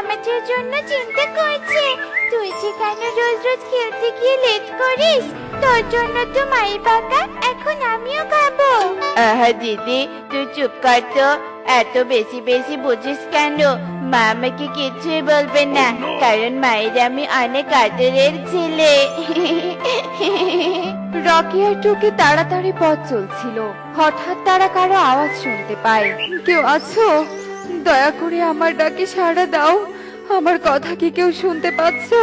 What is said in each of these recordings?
আমাদের জন্য চিন্তা করছে। তুই যে কেন রোজ রোজ খেলতে গিয়ে লেট করিস, তোর জন্য তো মাই পাকা, এখন আমিও খাবো। আহা দিদি, তুই চুপ কর তো। এত বেশি বেশি বুঝিস কেন? মা আমাকে কিছুই বলবে না, কারণ মায়ের আমি অনেক আদরের ছেলে। রকি আর টুকি তাড়াতাড়ি পথ চলছিল। হঠাৎ তারা কারো আওয়াজ শুনতে পায়। কেউ আছো? দয়া করে আমার ডাকে সাড়া দাও। আমার কথা কি কেউ শুনতে পাচ্ছো?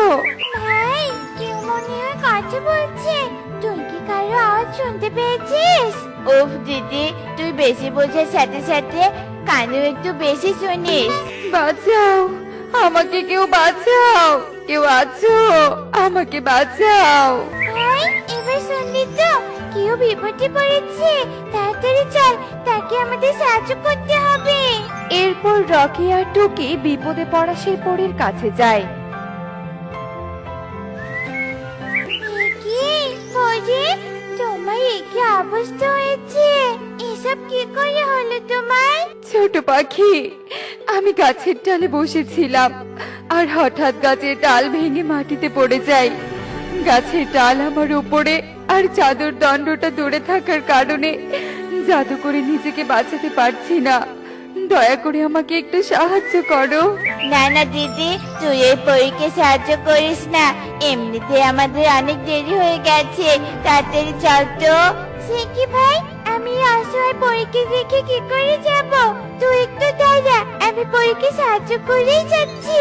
ভাই, কেউ মনে হয় কথা বলছে। তুই কি কারো আওয়াজ শুনতে পেয়েছিস? উফ দিদি, তুই বেশি বোঝার সাথে সাথে কানেও একটু বেশি শুনিস। বাঁচাও, আমাকে কেউ বাঁচাও। কেউ আছো? আমাকে বাঁচাও। ভাই, এবার শুনলি তো, কেউ বিপদে পড়েছে। তাড়াতাড়ি চল, তাকে আমাদের সাহায্য করতে হবে। এরপর রকি আর টুকি বিপদে পড়া সেই পরীর কাছে যায়। কি পরি, তোমার কি অবস্থা হয়েছে? এসব কি করে হলো তোমার? ছোট পাখি, আমি গাছের ডালে বসেছিলাম আর হঠাৎ গাছের ডাল ভেঙে মাটিতে পড়ে যায়। গাছের ডাল আমার উপরে আর চাদর দণ্ডটা দূরে থাকার কারণে জাদু করে নিজেকে বাঁচাতে পারছি না। দয়া করে আমাকে একটু সাহায্য করো। না না দিদি, তুই এই পরীকে সাহায্য করিস না। এমনিতে আমাদের অনেক দেরি হয়ে গেছে, তাড়াতাড়ি চল তো। সে কি ভাই, আমি অসহায় পরীকে রেখে কি করে যাব? তুই একটু দাঁড়া, আমি পরীকে সাহায্য করেই যাচ্ছি।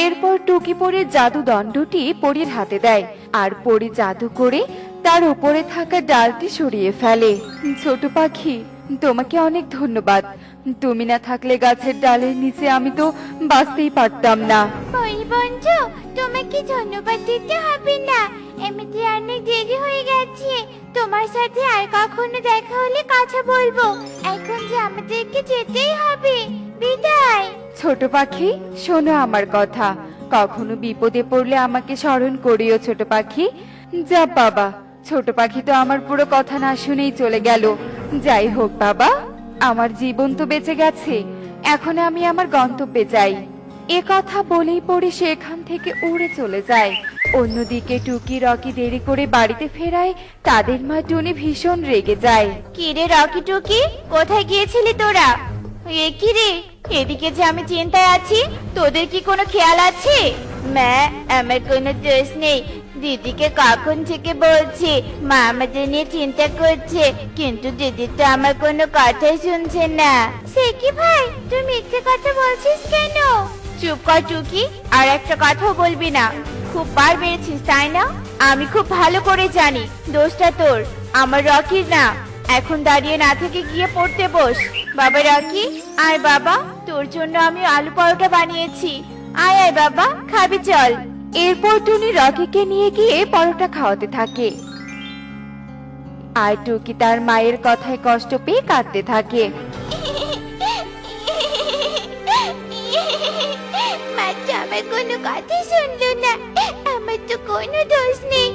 এরপর টুকি পরীর জাদু দণ্ডটি পরীর হাতে দেয় আর পরী জাদু করে তার উপরে থাকা ডালটি সরিয়ে ফেলে। ছোট পাখি, তোমাকে অনেক ধন্যবাদ। তুমি না থাকলে গাছের ডালের নিচে আমি তো বাঁচতেই পারতাম না। পরি বন্ধু, তোমাকে ধন্যবাদ দিতে হবে না। এমনিতে অনেক দেরি হয়ে গেছে। তোমার সাথে আর কখনো দেখা হলে কথা বলবো। এখন যে আমাদেরকে যেতেই হবে, বিদায়। ছোট পাখি, শোনো আমার কথা। কখনো বিপদে পড়লে আমাকে স্মরণ করিও ছোট পাখি। যা বাবা, ছোট পাখি তো আমার পুরো কথা না শুনেই চলে গেল। যাই হোক বাবা, আমার জীবন তো বেঁচে গেছে। এখন আমি আমার গন্তব্যে যাই। এ কথা বলেই পড়ে সেখান থেকে উড়ে চলে যায়। অন্যদিকে টুকি রকি দেরি করে বাড়িতে ফেরায় তাদের মা টুনি ভীষণ রেগে যায়। কি রে রকি টুকি, কোথায় গিয়েছিলি তোরা? এ কি রে, এদিকে যে আমি চিন্তায় আছি, তোদের কি কোনো খেয়াল আছে? মা, আমার কোনো দোষ নেই। দিদিকে কখন থেকে বলছি মা আমাদের নিয়ে চিন্তা করছে, কিন্তু দিদি তো আমার কোনো কথাই শুনছে না। সে কি ভাই, তুই মিথ্যে কথা বলছিস কেন? চুপ কর টুকি, আর একটা কথাও বলবি না। খুব বার বেড়েছিস তাই না? আমি খুব ভালো করে জানি দোষটা তোর, আমার রকির না। এখন দাঁড়িয়ে না থেকে গিয়ে পড়তে বস। বাবা রকি, আয় বাবা, তোর জন্য আমি আলু পরোটা বানিয়েছি। আয় আয় বাবা, খাবি চল। এরপর টুনি রকিকে নিয়ে গিয়ে পরোটা খাওয়াতে থাকে আর টুকি তার মায়ের কথায় কষ্ট পেয়ে কাঁদতে থাকে। মা তো আমার কোনো কথা শুনলো না। আমার তো কোনো দোষ নেই।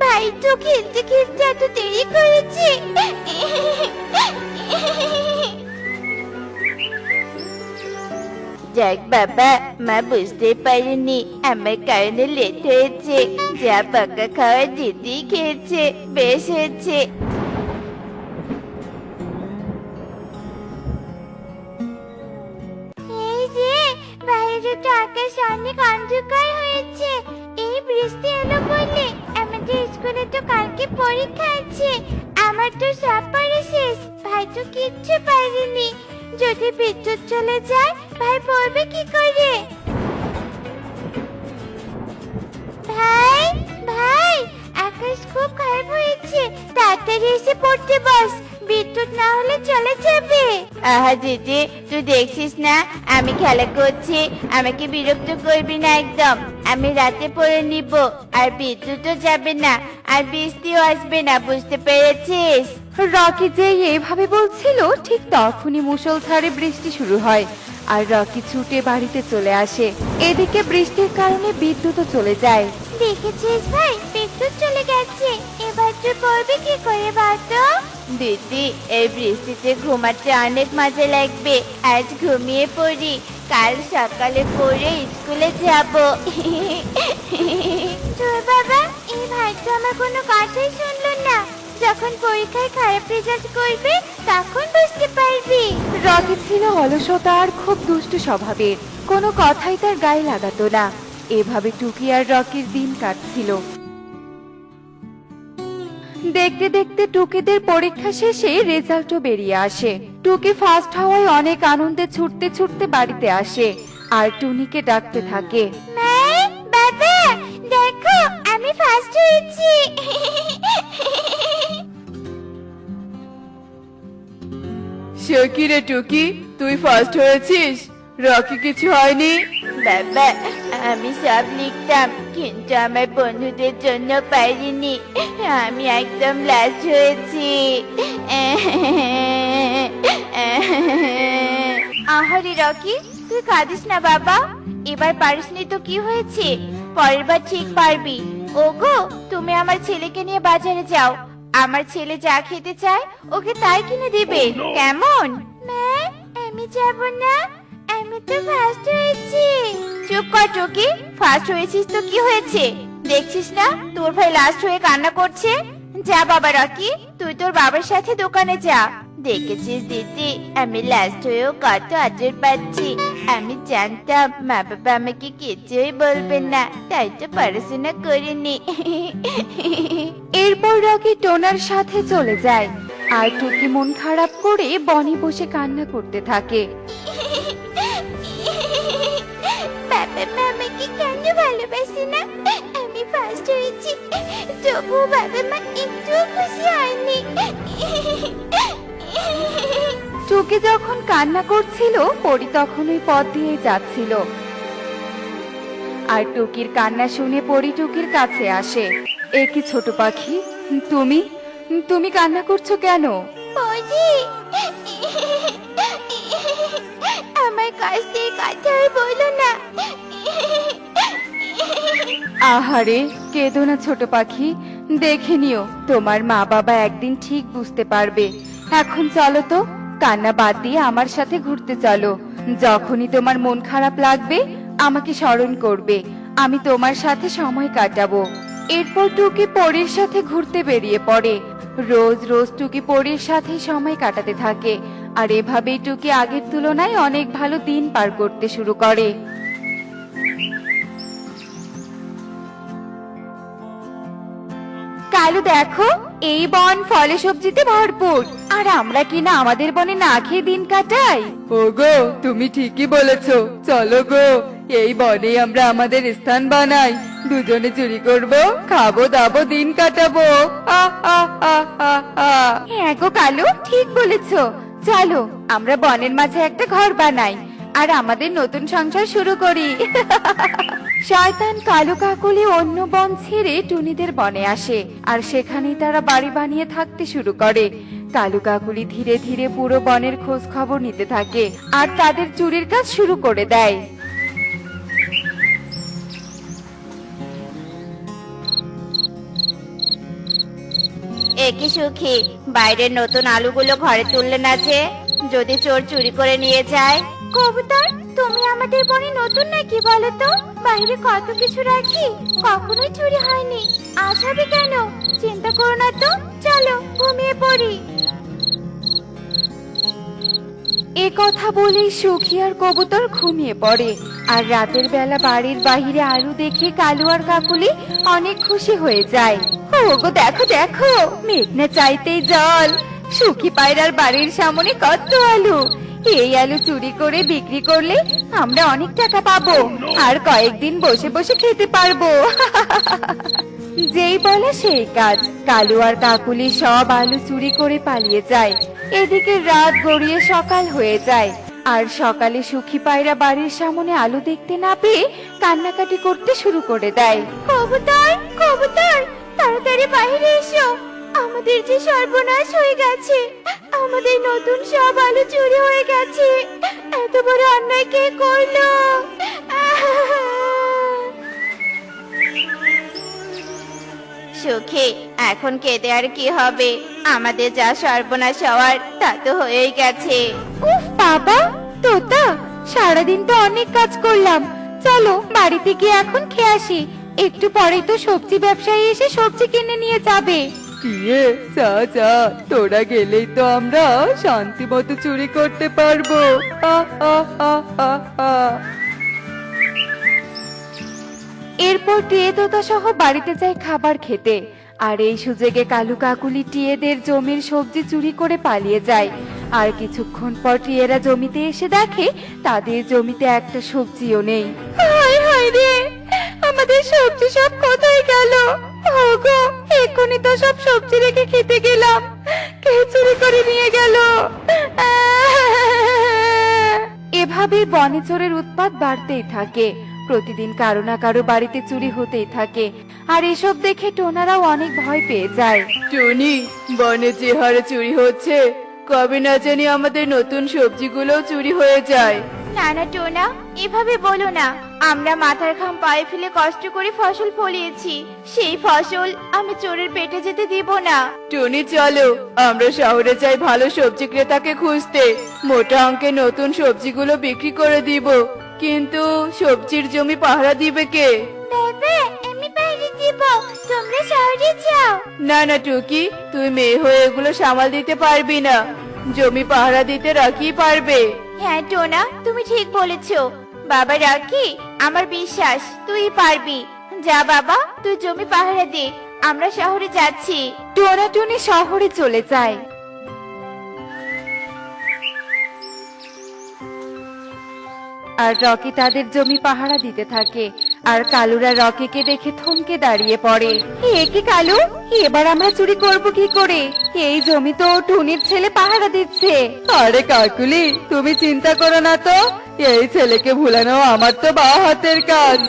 ভাই তো খেলতে খেলতে এত দেরি করেছে। যাক বাবা, মা বুঝতে পারিনি আমার কারণে লেট হয়েছে। যা পাকা খাওয়া দিদি খেয়েছে, বেশ হয়েছে। এই যে, বাইরে তো আকাশ অনেক অন্ধকার হয়েছে। এই বৃষ্টি এলো বলে আমাদের স্কুলে তো কালকে পরীক্ষা আছে। আমার তো সব পড়া শেষ, ভাই তো কিচ্ছু পারেনি। যদি বিদ্যুৎ চলে যায়, ভাই পড়বে কি করে? ভাই, ভাই, আকাশ খুব খারাপ হয়েছে। তাড়াতাড়ি এসে পড়তে বস, বিদ্যুৎ না হলে চলে যাবে। আহা দিদি, তুই দেখছিস না আমি খেলা করছি, আমাকে বিরক্ত করবি না একদম। আমি রাতে পড়ে নিব, আর বিদ্যুৎও যাবে না, আর বৃষ্টিও আসবে না, বুঝতে পেরেছিস? রকি যে এভাবে বলছিল, ঠিক তখনই মুষলধারে বৃষ্টি শুরু হয় আর রকি ছুটে বাড়িতে চলে আসে। এদিকে বৃষ্টির কারণে বিদ্যুৎও চলে যায়। দেখেছিস ভাই, বিদ্যুৎ চলে গেছে। এবার তুই পড়বি কি করে বলতো? দিদি, এই বৃষ্টিতে ঘুমাতে অনেক মজা লাগবে। আজ ঘুমিয়ে পড়ি, কাল সকালে পড়ে স্কুলে যাব। তোর বাবা এই ভাই তো আমার কোনো কথাই শুনলো না। যখন পরীক্ষায় খারাপ রেজাল্ট করবে তখন বুঝতে পারবি। রকি ছিল অলসতা আর খুব দুষ্টু স্বভাবের, কোনো কথাই তার গায়ে লাগাতো না। এভাবে টুকি আর রকির দিন কাটছিল। দেখতে দেখতে টুকিদের পরীক্ষা শেষে রেজাল্টও বেরিয়ে আসে। টুকি ফার্স্ট হওয়ায় অনেক আনন্দে ছুটতে ছুটতে বাড়িতে আসে আর টুনিকে ডাকতে থাকে। মা, বাবা, দেখো আমি ফার্স্ট হয়েছি। সে কি রে টুকি, তুই ফার্স্ট হয়েছিস? রকি কিছু হয়নি? বাবা, আমি সব লিখতাম কিন্তু আমার বন্ধুদের জন্য পারিনি। আমি একদম লাস্ট হয়েছি। আহারে রকি, তুই কাঁদিস না বাবা। এবার পারিসনি তো কি হয়েছে, পরের বার ঠিক পারবি। ওগো, তুমি আমার ছেলেকে নিয়ে বাজারে যাও। আমার ছেলে যা খেতে চায় ওকে তাই কিনে দিবে, কেমন? মা, আমি যাব না, আমি তো ফার্স্ট হয়েছি। চুপ কর টুকি, ফার্স্ট হয়েছিস তো কি হয়েছে? দেখছিস না তোর ভাই লাস্ট হয়ে কান্না করছে। যা বাবা রকি, তুই তোর বাবার সাথে দোকানে যা। দেখেছিস দিদি, আমি লাস্ট হয়েও কত আদর পাচ্ছি। আমি জানতাম মা বাবা আমাকে কিছুই বলবেন না, তাই তো পড়াশোনা করিনি। এরপর রকি টোনার সাথে চলে যায় আর টুকি মন খারাপ করে বনে বসে কান্না করতে থাকে। বাবা মা আমাকে কেন ভালোবাসে না? আমি ফার্স্ট হয়েছি, তবুও বাবা মা একটুও খুশি হয়নি। টুকি যখন কান্না করছিল, পরি তখন ওই পথ দিয়ে যাচ্ছিল। আর টুকির কান্না শুনে পরি টুকির কাছে আসে। এ কি ছোট পাখি, তুমি তুমি কান্না করছো কেন? বৌদি, আমার কাছ থেকে কথা আর বলো না। আহারে, কেঁদো না ছোট পাখি, দেখে নিও তোমার মা বাবা একদিন ঠিক বুঝতে পারবে। এখন চলো তো, কান্না বাদ দিয়ে আমার সাথে ঘুরতে চলো। যখনই তোমার মন খারাপ লাগবে আমাকে স্মরণ করবে, আমি তোমার সাথে সময় কাটাবো। এরপর টুকি পরীর সাথে ঘুরতে বেরিয়ে পড়ে। রোজ রোজ টুকি পরীর সাথে সময় কাটাতে থাকে আর এভাবেই টুকি আগের তুলনায় অনেক ভালো দিন পার করতে শুরু করে। কালু দেখো, এই বন ফলে সবজিতে ভরপুর, আর আমরা কিনা আমাদের বনে না খেয়ে দিন কাটাই। ওগো, তুমি ঠিকই বলেছো, চলো গো, এই বনে আমরা আমাদের স্থান বানাই, দুজনে চুরি করব, খাবো দাবো, দিন কাটাবো। হ্যাঁ গো কালু, ঠিক বলেছো, চলো আমরা বনের মাঝে একটা ঘর বানাই আর আমাদের নতুন সংসার শুরু করি। শয়তান কালু কাকলি অন্য বন ছেড়ে টুনিদের বনে আসে আর সেখানেই তারা বাড়ি বানিয়ে থাকতে শুরু করে। কালু কাকুলি ধীরে ধীরে পুরো বনের খোঁজ খবর নিতে থাকে আর তাদের চুরির কাজ শুরু করে দেয়। একি সুখী, বাইরের নতুন আলুগুলো ঘরে তুললে না যে, যদি চোর চুরি করে নিয়ে যায়? কবুতর, তুমি আমাদের বনে নতুন নাকি বলো তো? বাইরে কত কিছু রাখি, কখনোই চুরি হয়নি, আজ হবে কেন? চিন্তা করো না তো, চলো ঘুমিয়ে পড়ি। এ কথা বলেই সুখী আর কবুতর ঘুমিয়ে পড়ে। আর রাতের বেলা বাড়ির বাহিরে আলু দেখে কালু আর কাকুলি অনেক খুশি হয়ে যায়। ওগো দেখো দেখো, মেঘনা চাইতেই জল, সুখী পায়রার বাড়ির সামনে কত আলু। এই আলু চুরি করে বিক্রি করলে আমরা অনেক টাকা পাবো আর কয়েকদিন বসে বসে খেতে পারবো। যেই বলে সেই কাজ, কালু আর কাকুলি সব আলু চুরি করে পালিয়ে যায়। এদিকে রাত গড়িয়ে সকাল হয়ে যায় আর সকালে সুখী পায়রা বাড়ির সামনে আলু দেখতে না পেয়ে কান্নাকাটি করতে শুরু করে দেয়। কবুতর, কবুতর, তাড়াতাড়ি বাইরে এসো, আমাদের যে সর্বনাশ হয়ে গেছে, আমাদের নতুন সব আলু চুরি হয়ে গেছে। এত বড় অন্যায় কে করলো? সুখী, এখন কেঁদে আর কি হবে? আমাদের যা সর্বনাশ হওয়ার তা তো হয়েই গেছে। উফ বাবা, তোতা, সারাদিন তো অনেক কাজ করলাম। চলো বাড়িতে গিয়ে এখন খেয়ে আসি। একটু পরেই তো সবজি ব্যবসায়ী এসে সবজি কিনে নিয়ে যাবে। কিয়ে চা চা, তোরা গেলেই তো আমরা শান্তি মতো চুরি করতে পারবো। আহ, আহ, আহ, আহ, আহ। এরপর টিয়ে তোতা সহ বাড়িতে যায় খাবার খেতে। আর এই সুযোগে কালু কাকুলি টিয়েদের জমির সবজি চুরি করে পালিয়ে যায়। আর কিছুক্ষণ পর টিয়েরা জমিতে এসে দেখে তাদের জমিতে একটা সবজিও নেই। হায় হায় রে, আমাদের সবজি সব কোথায় গেল? ওগো, এক্ষুনি তো সব সবজি রেখে খেতে গেলাম, কে চুরি করে নিয়ে গেল? এভাবে বনে চোরের উৎপাত বাড়তেই থাকে। প্রতিদিন কারো না কারো বাড়িতে চুরি হতেই থাকে। আর এসব দেখে টোনারাও অনেক ভয় পেয়ে যায়। টনি, বনে যে হারে চুরি হচ্ছে, কবে না জানি আমাদের নতুন সবজিগুলো চুরি হয়ে যায়। না না টোনা, এভাবে বলো না। আমরা মাথার ঘাম পায়ে ফেলে কষ্ট করে ফসল ফলিয়েছি, সেই ফসল আমি চোরের পেটে যেতে দিব না। টনি চলো, আমরা শহরে যাই ভালো সবজি ক্রেতাকে খুঁজতে। মোটা অঙ্কে নতুন সবজিগুলো বিক্রি করে দিব। কিন্তু সবজির জমি পাহারা দিবে কে? বাবা, আমি বাইরে দিব, তোমরা শহরে যাও। না না টুকি, তুই মেয়ে হয়ে এগুলো সামাল দিতে পারবি না। জমি পাহারা দিতে রাখি পারবে। হ্যাঁ টোনা, তুমি ঠিক বলেছো। বাবা রাখি, আমার বিশ্বাস তুই পারবি। যা বাবা, তুই জমি পাহারা দে, আমরা শহরে যাচ্ছি। টোনা টুনি শহরে চলে যায়। আর রকি তাদের জমি পাহারা দিতে থাকে। আর কালুরা রকিকে দেখে থমকে দাঁড়িয়ে পড়ে। এ কি কালু, এবার আমরা চুরি করব কি করে? এই জমি তো টুনির ছেলে পাহারা দিচ্ছে। আরে কাকুলি, তুমি চিন্তা করো না তো, এই ছেলেকে ভুলানো আমার তো বাঁ হাতের কাজ।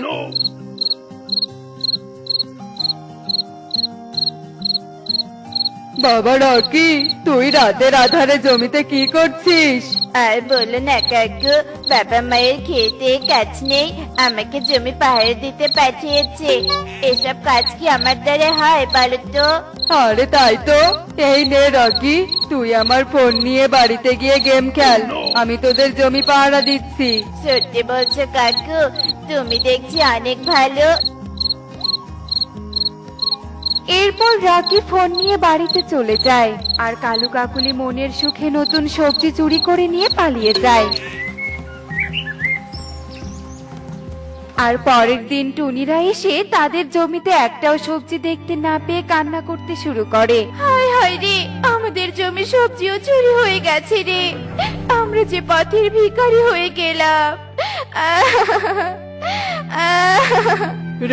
বাবা রকি, তুই রাতের আধারে জমিতে কি করছিস? আর বলো না কাকু, বাবা মায়ের খেতে কাজ নেই, আমাকে জমি পাহারা দিতে পাঠিয়েছে। এসব কাজ কি আমার দ্বারা হয় বলো তো? আরে তাই তো। এই নে রকি, তুই আমার ফোন নিয়ে বাড়িতে গিয়ে গেম খেল, আমি তোদের জমি পাহারা দিচ্ছি। সত্যি বলছো কাকু? তুমি দেখছি অনেক ভালো। এরপর রকি ফোন নিয়ে বাড়িতে চলে যায়। আর কালু কাকুলি মনের সুখে নতুন সবজি চুরি করে নিয়ে পালিয়ে যায়। আর পরের দিন টুনিরা এসে তাদের জমিতে একটাও সবজি দেখতে না পেয়ে কান্না করতে শুরু করে। হায় হায় রে, আমাদের জমি সবজিও চুরি হয়ে গেছে রে। আমরা যে পথের ভিখারি হয়ে গেলাম।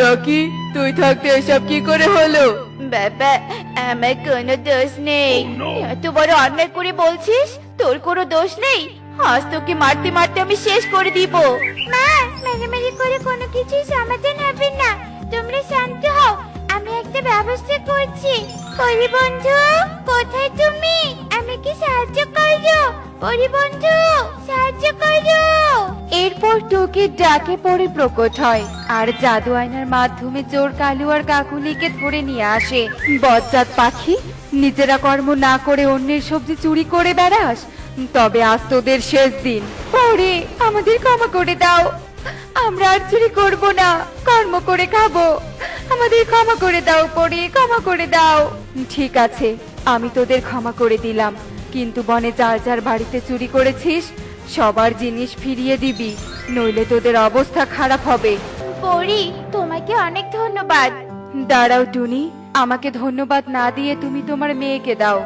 রকি, তুই থাকতে এসব কি করে হলো? বাবা, আমার কোনো দোষ নেই। এত বড় অন্যায় করে বলছিস তোর কোনো দোষ নেই? আজ তোকে মারতে মারতে আমি শেষ করে দিব। মা, মারামারি করে কোনো কিছুই সমাধান হবে না, তোমরা শান্ত হও, আমি একটা ব্যবস্থা করছি। পরি বন্ধু, কোথায় তুমি? আমাকে সাহায্য করো। পরি বন্ধু, সাহায্য করো। এরপর টুকির ডাকে পড়ে প্রকট হয়। আর জাদু আয়নার মাধ্যমে চোর কালু আর কাকুলিকে ধরে নিয়ে আসে। বজ্জাত পাখি, নিজেরা কর্ম না করে অন্যের সবজি চুরি করে বেড়াস? তবে আজ তোদের শেষ দিন। পরে আমাদের ক্ষমা করে দাও, আমরা আর চুরি করব না, কর্ম করে খাবো। আমাদের ক্ষমা করে দাও পরে, ক্ষমা করে দাও। ঠিক আছে, আমি তোদের ক্ষমা করে দিলাম, কিন্তু বনে যার যার বাড়িতে চুরি করেছিস সবার জিনিস ফিরিয়ে দিবি, নইলে তোদের অবস্থা খারাপ হবে। পরি, তোমাকে অনেক ধন্যবাদ। দাঁড়াও টুনি, আমাকে ধন্যবাদ না দিয়ে তুমি তোমার মেয়েকে দাও।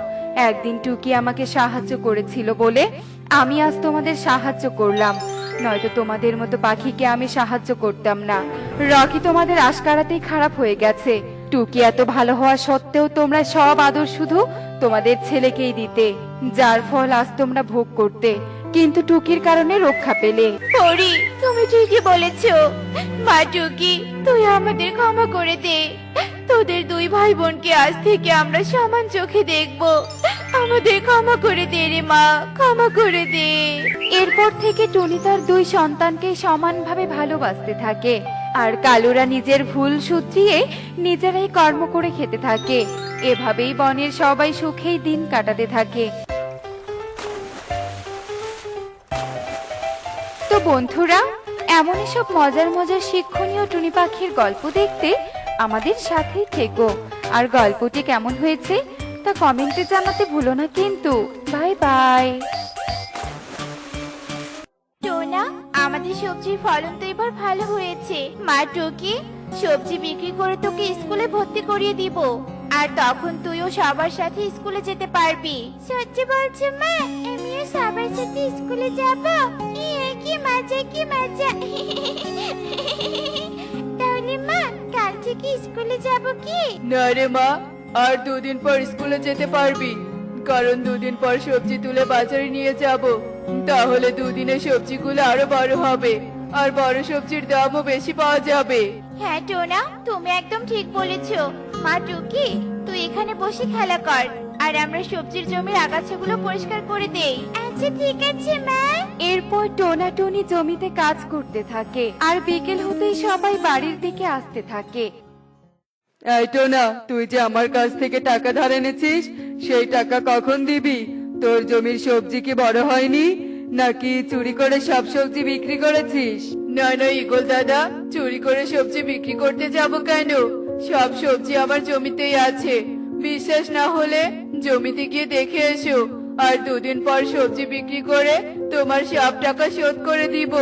একদিন টুকি আমাকে সাহায্য করেছিল বলে আমি আজ তোমাদের সাহায্য করলাম, নয়তো তোমাদের মতো পাখিকে আমি সাহায্য করতাম না। রকি তোমাদের আশকারাতেই খারাপ হয়ে গেছে। টুকি এত ভালো হওয়া সত্ত্বেও তোমরা সব আদর শুধু তোমাদের ছেলেকেই দিতে, যার ফল আজ তোমরা ভোগ করতে, কিন্তু টুকির কারণে রক্ষা পেলে। পরি, তুমি ঠিকই বলেছো। মা টুকি, তুই আমাদের ক্ষমা করে দে। তোদের দুই ভাই বোনকে আজ থেকে আমরা সমান চোখে দেখবো। আমাদের ক্ষমা করে দে রে মা, ক্ষমা করে দে। এরপর থেকে টুনি তার দুই সন্তানকে সমানভাবে ভালোবাসতে থাকে। আর কালুরা নিজের ভুল শুধরিয়ে নিজেরাই কর্ম করে খেতে থাকে। এভাবেই বনের সবাই সুখেই দিন কাটাতে থাকে। তো বন্ধুরা, এমনই সব মজার মজার শিক্ষণীয় টুনি পাখির গল্প দেখতে আমাদের সাথেই থেকো। আর গল্পটি কেমন হয়েছে তা কমেন্টে জানাতে ভুলো না কিন্তু। Bye bye. টোনা, আমাদের সবজির ফলন তো এবার ভালো হয়েছে। মা টুকি, সবজি বিক্রি করে তোকে স্কুলে ভর্তি করিয়ে দিব, আর তখন তুইও সবার সাথে স্কুলে যেতে পারবি। সত্যি বলছো মা? আমিও সবার সাথে স্কুলে যাব? কি মজা, কি মজা! তাহলে মা, কাল থেকে স্কুলে যাব কি? না রে মা, আর 2 দিন পর স্কুলে যেতে পারবি, কারণ 2 দিন পর সবজি তুলে বাজারে নিয়ে যাব। তাহলে 2 দিনে সবজিগুলো আরো বড় হবে, আর বড় সবজির দামও বেশি পাওয়া যাবে। হ্যাঁ টোনা, তুমি একদম ঠিক বলেছো। মা টুকি, তুই এখানে বসে খেলা কর, আর আমরা সবজির জমির আগাছাগুলো পরিষ্কার করে দেই। আচ্ছা ঠিক আছে মা। এরপর টোনা টুনি জমিতে কাজ করতে থাকে, আর বিকেল হতেই সবাই বাড়ির দিকে আসতে থাকে। এই টোনা, তুই যে আমার কাছ থেকে টাকা ধার এনেছিস, সেই টাকা কখন দিবি? তোর জমির সবজি কি বড় হয়নি, নাকি চুরি করে সব সবজি বিক্রি করেছিস? না না ইগল দাদা, চুরি করে সবজি বিক্রি করতে যাব কেন? সব সবজি আমার জমিতেই আছে। বিশ্বাস না হলে জমিতে গিয়ে দেখে এসো, আর 2 দিন পর সবজি বিক্রি করে তোমার সব টাকা শোধ করে দিব।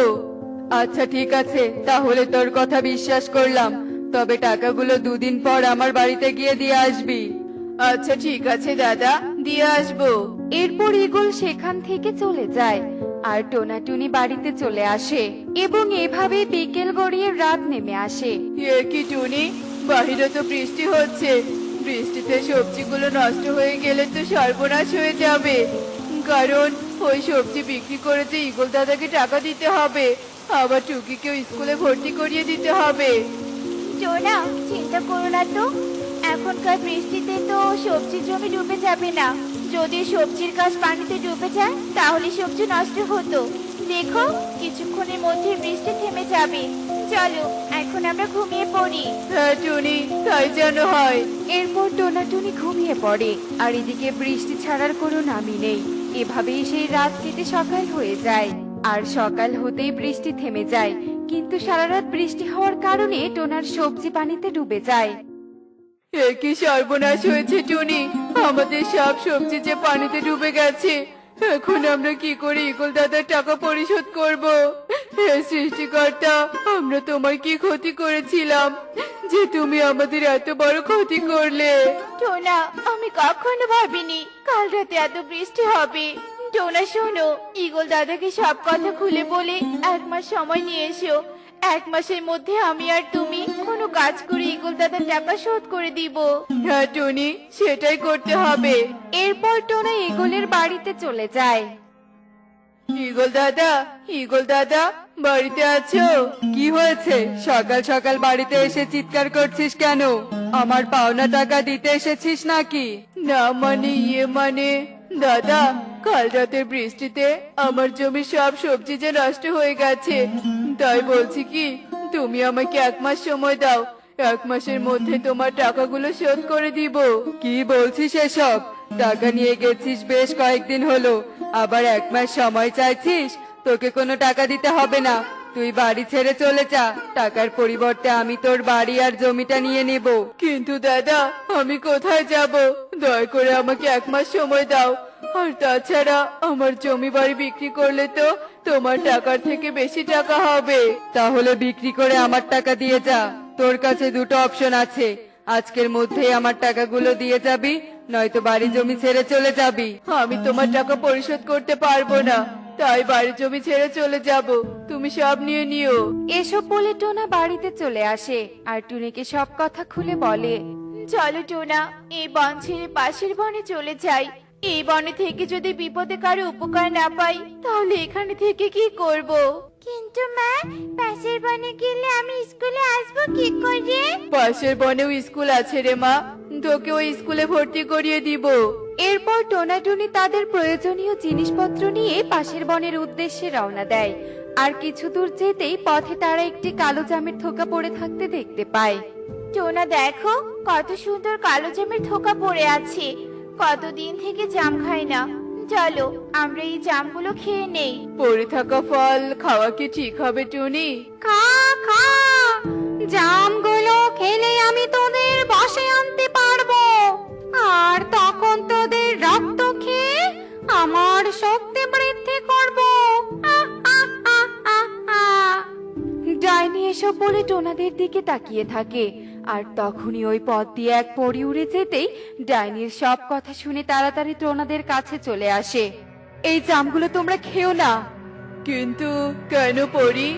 আচ্ছা ঠিক আছে, তাহলে তোর কথা বিশ্বাস করলাম, তবে টাকাগুলো 2 দিন পর আমার বাড়িতে গিয়ে দিয়ে আসবি। আচ্ছা ঠিক আছে দাদা, দিয়ে আসবো। এরপর ঈগল সেখান থেকে চলে যায়, আর টোনা টুনি বাড়িতে চলে আসে, এবং এভাবে বিকেল গড়িয়ে রাত নেমে আসে। এ কি টুনি, বাহিরে তো বৃষ্টি হচ্ছে। বৃষ্টিতে সবজিগুলো নষ্ট হয়ে গেলে তো সর্বনাশ হয়ে যাবে, কারণ ওই সবজি বিক্রি করে যে ঈগল দাদাকে টাকা দিতে হবে, আবার টুকিকেও স্কুলে ভর্তি করিয়ে দিতে হবে। টোনা, চিন্তা করো না তো, এখনকার বৃষ্টিতে তো সবজির জমি ডুবে যাবে না। যদি সবজির গাছ পানিতে ডুবে যায় তাহলে সবজি নষ্ট হতো। দেখো, কিছুক্ষণের মধ্যে বৃষ্টি থেমে যাবে। চলো এখন আমরা ঘুমিয়ে পড়ি। হ্যাঁ টুনি, তাই যেন হয়। এরপর টোনা টুনি ঘুমিয়ে পড়ে, আর এদিকে বৃষ্টি ছাড়ার কোনো নামই নেই। এভাবেই সেই রাত কেটে সকাল হয়ে যায়, আর সকাল হতেই বৃষ্টি থেমে যায়। কিন্তু সারা রাত বৃষ্টি হওয়ার কারণে টোনার সবজি পানিতে ডুবে যায়। এ কি সর্বনাশ হয়েছে টুনি, আমাদের সব সবজি যে পানিতে ডুবে গেছে। এখন আমরা কি করে ঈগল দাদার টাকা পরিশোধ করব? হে সৃষ্টিকর্তা, আমরা তোমার কি ক্ষতি করেছিলাম যে তুমি আমাদের এত বড় ক্ষতি করলে? টোনা, আমি কখনো ভাবিনি কাল রাতে এত বৃষ্টি হবে। টোনা শোনো, ঈগল দাদাকে সব কথা খুলে বলে 1 মাস সময় নিয়ে এসো। 1 মাসের মধ্যে আমি আর তুমি কোনো কাজ করে ঈগল দাদার টাকা শোধ করে দিব। হ্যাঁ টুনি, সেটাই করতে হবে। এরপর টোনা ঈগলের বাড়িতে চলে যায়। ঈগল দাদা, ঈগল দাদা, বাড়িতে আছো? কি হয়েছে, সকাল সকাল বাড়িতে এসে চিৎকার করছিস কেন? আমার পাওনা টাকা দিতে এসেছিস নাকি? না মানে দাদা, কাল রাতের বৃষ্টিতে আমার জমির সব সবজি যে নষ্ট হয়ে গেছে, তাই বলছি কি তুমি আমাকে 1 মাস সময় দাও। 1 মাসের মধ্যে তোমার টাকাগুলো শোধ করে দিব। কি বলছিস এসব? টাকা নিয়ে গেছিস বেশ কয়েকদিন হলো, আবার 1 মাস সময় চাইছিস? তোকে কোনো টাকা দিতে হবে না, তুই বাড়ি ছেড়ে চলে যা। টাকার পরিবর্তে আমি তোর বাড়ি আর জমিটা নিয়ে নিব। কিন্তু দাদা, আমি কোথায় যাব? দয়া করে আমাকে 1 মাস সময় দাও। আর তাছাড়া আমার জমি বাড়ি বিক্রি করলে তো তোমার টাকার থেকে বেশি টাকা হবে। তাহলে বিক্রি করে আমার টাকা দিয়ে যা। তোর কাছে 2টো অপশন আছে, আজকের মধ্যে আমার টাকাগুলো দিয়ে যাবি, নয়তো বাড়ি জমি ছেড়ে চলে যাবি। আমি তোমার টাকা পরিশোধ করতে পারবো না, তাই বাড়ি জমি ছেড়ে চলে যাব। তুমি সব নিয়ে নিও। এসব বলে টোনা বাড়িতে চলে আসে, আর টুনিকে সব কথা খুলে বলে। চলো টোনা, এই বন ছেড়ে পাশের বনে চলে যাই। এই বনে থেকে যদি বিপদে কারো উপকার না পাই তাহলে এখানে থেকে কি করব? কিন্তু মা, পাশের বনে গেলে আমি স্কুলে আসবো কি করে? পাশের বনেও স্কুল আছে রে মা, তোকে ওই স্কুলে ভর্তি করিয়ে দিব। এরপর টোনা টুনি তাদের প্রয়োজনীয় জিনিসপত্র নিয়ে পাশের বনের উদ্দেশ্যে রওনা দেয়, আর কিছু দূর যেতেই পথে তারা একটি কালো জামের থোকা পড়ে থাকতে দেখতে পায়। টোনা দেখো, কত সুন্দর কালো জামের থোকা পড়ে আছে। কতদিন থেকে জাম খাই না। চলো আমরা এই জামগুলো খেয়ে নেই। পড়ে থাকা ফল খাওয়া কি ঠিক হবে টুনি? খা খা, জামগুলো খেলে আমি তোদের বশে আনতে পারবো, আর তখন তোদের রক্ত খেয়ে আমার শক্তি বৃদ্ধি করবো। ডাইনি এসব বলে টোনাদের দিকে তাকিয়ে থাকে, আর তখনই ওই পথ দিয়ে এক পরী উড়ে যেতেই ডাইনির সব কথা শুনে তাড়াতাড়ি টোনাদের কাছে চলে আসে। এই জামগুলো তোমরা খেও না। কিন্তু কেন পড়ি?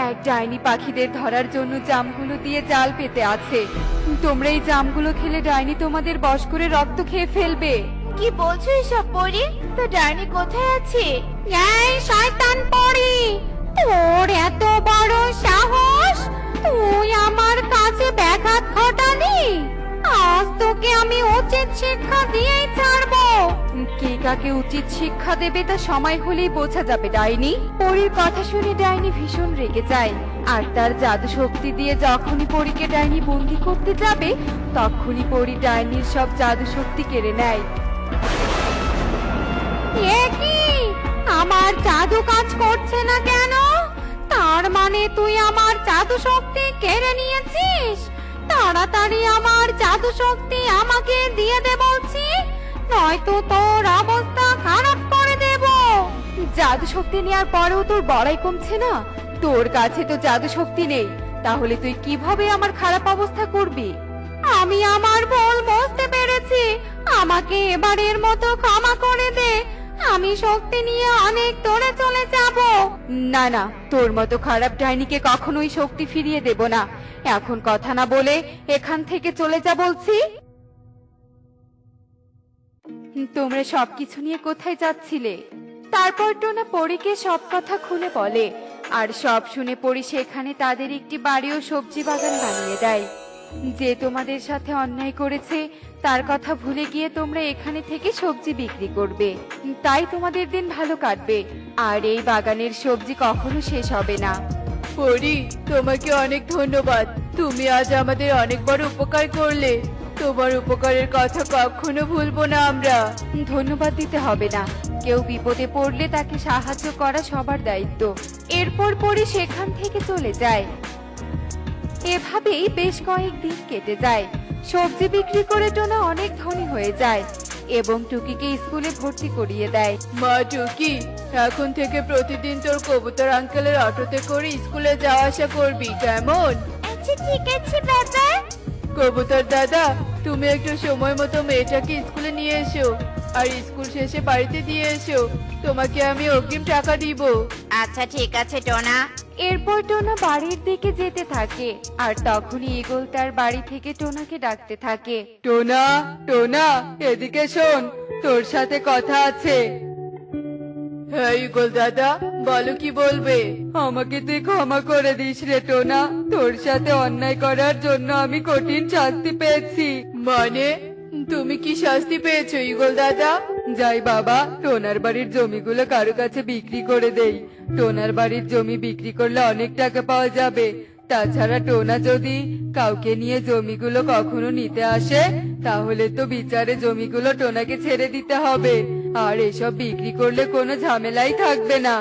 এক ডাইনি পাখিদের ধরার জন্য জামগুলো দিয়ে জাল পেতে আছে। তোমরা এই জামগুলো খেলে ডাইনি তোমাদের বশ করে রক্ত খেয়ে ফেলবে। কি বলছো এসব পরি? তো ডাইনি কোথায় আছে? এই শয়তান পরি, তোর এত বড় সাহস, তুই আমার কাছে ব্যাঘাত ঘটালি। আজ তোকে আমি উচিত শিক্ষা দিয়েই ছাড়বো। কে কাকে উচিত শিক্ষা দেবে তা সময় হলেই বোঝা যাবে ডাইনি। পরীর কথা শুনে ডাইনি ভীষণ রেগে যায়, আর তার জাদু শক্তি দিয়ে যখনই পরীকে ডাইনি বন্দি করতে যাবে তখনই পরী ডাইনির সব জাদু শক্তি কেড়ে নেয়। এ কি, আমার জাদু কাজ করছে না কেন? তার মানে তুই আমার জাদু শক্তি কেড়ে নিয়েছিস? তাড়াতাড়ি আমার জাদু শক্তি আমাকে দিয়ে দে বলছি, নয়তো তোর অবস্থা খারাপ করে দেব। জাদু শক্তি নেওয়ার পরেও তোর বড়াই কমছে না? তোর কাছে তো জাদু শক্তি নেই, তাহলে তুই কিভাবে আমার খারাপ অবস্থা করবি? আমি আমার ভুল বুঝতে পেরেছি, আমাকে এবারের মতো ক্ষমা করে দে। আমি শক্তি নিয়ে অনেক দূরে চলে যাব। না না, তোর মতো খারাপ ডাইনিকে কখনোই শক্তি ফিরিয়ে দেব না। এখন কথা না বলে এখান থেকে চলে যা বলছি। তোমরা সবকিছু নিয়ে কোথায় যাচ্ছিলে? তারপর টোনা পরীকে সব কথা খুলে বলে, আর সব শুনে পরী সেখানে তাদের একটি বাড়ি ও সবজি বাগান বানিয়ে দেয়। যে তোমাদের সাথে অন্যায় করেছে তার কথা ভুলে গিয়ে তোমরা এখানে থেকে সবজি বিক্রি করবে, তাই তোমাদের দিন ভালো কাটবে, আর এই বাগানের সবজি কখনো শেষ হবে না। পরি, তোমাকে অনেক ধন্যবাদ। তুমি আজ আমাদের অনেক বড় উপকার করলে। তোমার উপকারের কথা কখনো ভুলবো না আমরা। ধন্যবাদ দিতে হবে না, কেউ বিপদে পড়লে তাকে সাহায্য করা সবার দায়িত্ব। এরপর পরে সেখান থেকে চলে যায়। এভাবেই বেশ কয়েকদিন কেটে যায়। সবজি বিক্রি করে টোনা অনেক ধনী হয়ে যায় এবং টুকিকে স্কুলে ভর্তি করিয়ে দেয়। মা টুকি, এখন থেকে প্রতিদিন তোর কবুতর আঙ্কেলের অটোতে করে স্কুলে যাওয়া আসা করবি, কেমন? আচ্ছা ঠিক আছে বাবা। কবুতর দাদা, তুমি একটু সময় মতো মেয়েটাকে স্কুলে নিয়ে এসো, আর স্কুল শেষে বাড়িতে দিয়ে এসো। তোমাকে আমি অগ্রিম টাকা দিব। আচ্ছা ঠিক আছে টোনা। এরপর টোনা বাড়ির দিকে যেতে থাকে, আর তখনই ঈগল তার বাড়ি থেকে টোনাকে ডাকতে থাকে। টোনা, টোনা, এদিকে শোন, তোর সাথে কথা আছে। হ্যাঁ ইগল দাদা, বলো কি বলবে? আমাকে তুই ক্ষমা করে দিস রে টোনা, তোর সাথে অন্যায় করার জন্য আমি কঠিন শাস্তি পেয়েছি। মানে তুমি কি শাস্তি পেয়েছো ইগল দাদা? যাই বাবা, টোনার বাড়ির জমিগুলো কারো কাছে বিক্রি করে দেই। টোনার বাড়ির জমি বিক্রি করলে অনেক টাকা পাওয়া যাবে। তাছাড়া টোনা যদি কাউকে নিয়ে জমিগুলো কখনো নিতে আসে, তাহলে তো বিচারে জমিগুলো টোনাকে ছেড়ে দিতে হবে, আর এসব বিক্রি করলে কোনো ঝামেলাই থাকবে না।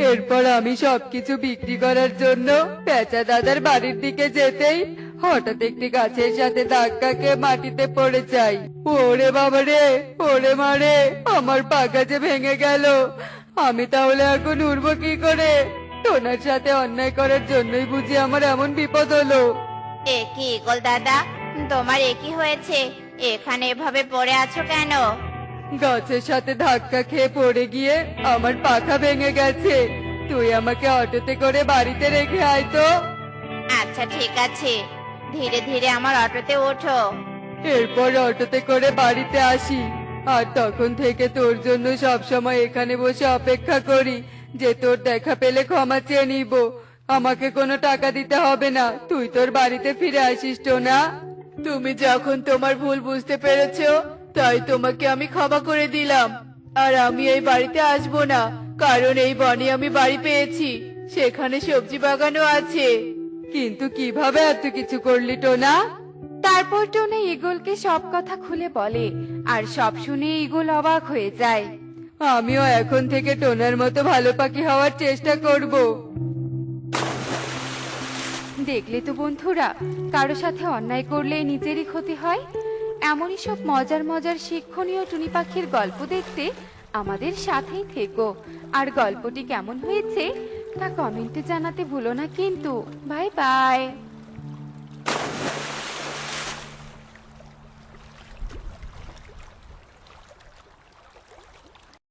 এরপর আমি সবকিছু বিক্রি করার জন্য পেঁচা দাদার বাড়ির দিকে যেতেই হঠাৎ একটি গাছের সাথে ধাক্কা খেয়ে মাটিতে পড়ে যাই। ওরে বাবা রে, ওরে মারে, আমার পাকা যে ভেঙে গেল। আমি তাহলে এখন উড়বো কি করে? টোনার সাথে অন্যায় করার জন্যই বুঝি আমার এমন বিপদ হলো। এ কি ইগল দাদা, তোমার একই হয়েছে? এখানে এভাবে পড়ে আছো কেন? গাছের সাথে ধাক্কা খেয়ে পড়ে গিয়ে আমার পাখা ভেঙে গেছে। তুই আমাকে অটোতে করে বাড়িতে রেখে আয় তো। আচ্ছা ঠিক আছে, ধীরে ধীরে আমার অটোতে ওঠো। এরপর অটোতে করে বাড়িতে আসি, আর তখন থেকে তোর জন্য সব সময় এখানে বসে অপেক্ষা করি যে তোর দেখা পেলে ক্ষমা চেয়ে নিব। আমাকে কোনো টাকা দিতে হবে না, তুই তোর বাড়িতে ফিরে আসিস টোনা। তুমি যখন তোমার ভুল বুঝতে পেরেছো, তাই তোমাকে আমি ক্ষমা করে দিলাম। আর আমি এই বাড়িতে আসবো না, কারণ এই বনে আমি বাড়ি পেয়েছি। সেখানে সবজি বাগানও আছে। কিন্তু কিভাবে এত কিছু করলি টোনা? তারপর টোনা ঈগলকে সব কথা খুলে বলে, আর সব শুনে ঈগল অবাক হয়ে যায়। আমিও এখন থেকে টোনার মতো ভালো পাখি হওয়ার চেষ্টা করব। দেখলে তো বন্ধুরা, কারো সাথে অন্যায় করলে নিজেরই ক্ষতি হয়। এমনই সব মজার মজার শিক্ষণীয় টুনি পাখির গল্প দেখতে আমাদের সাথেই থেকো। আর গল্পটি কেমন হয়েছে তা কমেন্টে জানাতে ভুলো না কিন্তু। Bye bye.